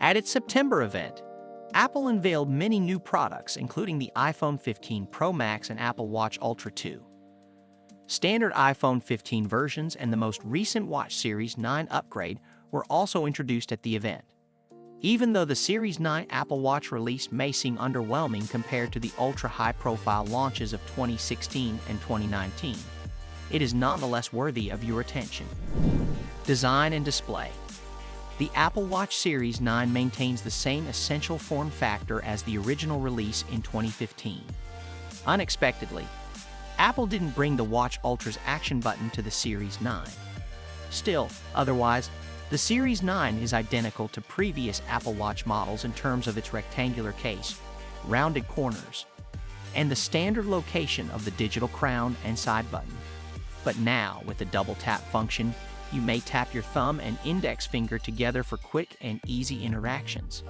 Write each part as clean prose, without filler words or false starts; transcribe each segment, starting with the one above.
At its September event, Apple unveiled many new products, including the iPhone 15 Pro Max and Apple Watch Ultra 2. Standard iPhone 15 versions and the most recent Watch Series 9 upgrade were also introduced at the event. Even though the Series 9 Apple Watch release may seem underwhelming compared to the ultra-high-profile launches of 2016 and 2019, it is nonetheless worthy of your attention. Design and display. The Apple Watch Series 9 maintains the same essential form factor as the original release in 2015. Unexpectedly, Apple didn't bring the Watch Ultra's action button to the Series 9. Still, otherwise, the Series 9 is identical to previous Apple Watch models in terms of its rectangular case, rounded corners, and the standard location of the digital crown and side button. But now, with the double tap function, you may tap your thumb and index finger together for quick and easy interactions.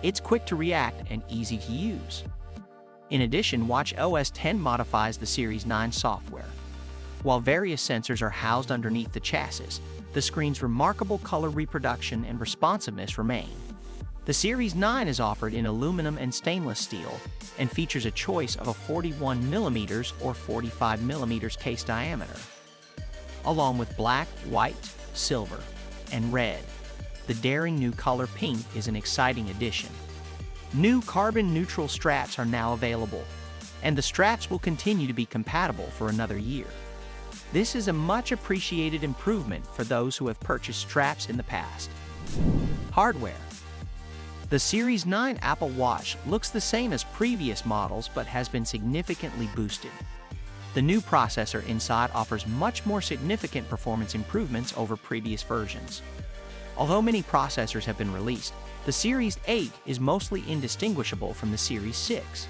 It's quick to react and easy to use. In addition, watchOS 10 modifies the Series 9 software. While various sensors are housed underneath the chassis, the screen's remarkable color reproduction and responsiveness remain. The Series 9 is offered in aluminum and stainless steel and features a choice of a 41mm or 45mm case diameter, along with black, white, silver, and red. The daring new color pink is an exciting addition. New carbon-neutral straps are now available, and the straps will continue to be compatible for another year. This is a much-appreciated improvement for those who have purchased straps in the past. Hardware. The Series 9 Apple Watch looks the same as previous models but has been significantly boosted. The new processor inside offers much more significant performance improvements over previous versions. Although many processors have been released, the Series 8 is mostly indistinguishable from the Series 6.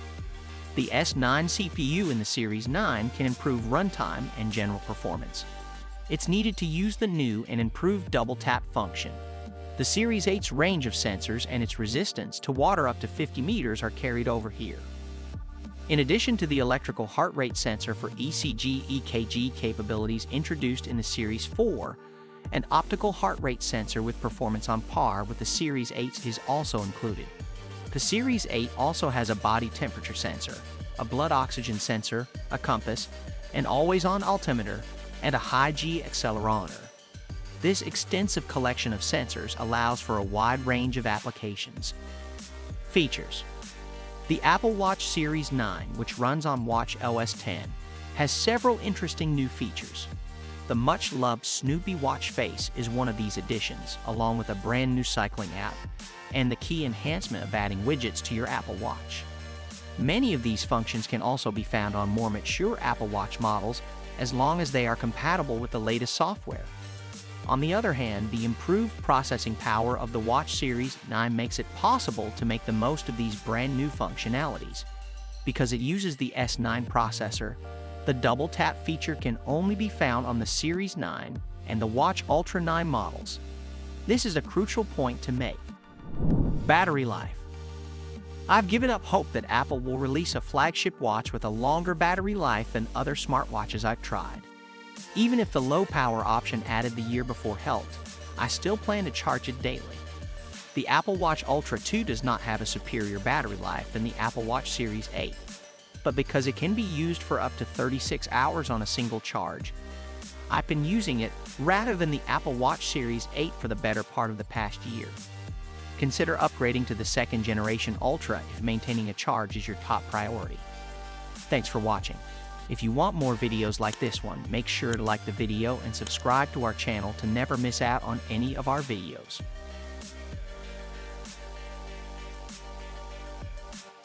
The S9 CPU in the Series 9 can improve runtime and general performance. It's needed to use the new and improved double tap function. The Series 8's range of sensors and its resistance to water up to 50 meters are carried over here. In addition to the electrical heart rate sensor for ECG/EKG capabilities introduced in the Series 4, an optical heart rate sensor with performance on par with the Series 8 is also included. The Series 8 also has a body temperature sensor, a blood oxygen sensor, a compass, an always-on altimeter, and a high-G accelerometer. This extensive collection of sensors allows for a wide range of applications. Features. The Apple Watch Series 9, which runs on watchOS 10, has several interesting new features. The much-loved Snoopy watch face is one of these additions, along with a brand new cycling app, and the key enhancement of adding widgets to your Apple Watch. Many of these functions can also be found on more mature Apple Watch models as long as they are compatible with the latest software. On the other hand, the improved processing power of the Watch Series 9 makes it possible to make the most of these brand new functionalities. Because it uses the S9 processor, the double tap feature can only be found on the Series 9 and the Watch Ultra 9 models. This is a crucial point to make. Battery life. I've given up hope that Apple will release a flagship watch with a longer battery life than other smartwatches I've tried. Even if the low-power option added the year before helped, I still plan to charge it daily. The Apple Watch Ultra 2 does not have a superior battery life than the Apple Watch Series 8, but because it can be used for up to 36 hours on a single charge, I've been using it rather than the Apple Watch Series 8 for the better part of the past year. Consider upgrading to the second generation Ultra if maintaining a charge is your top priority. Thanks for watching. If you want more videos like this one, make sure to like the video and subscribe to our channel to never miss out on any of our videos.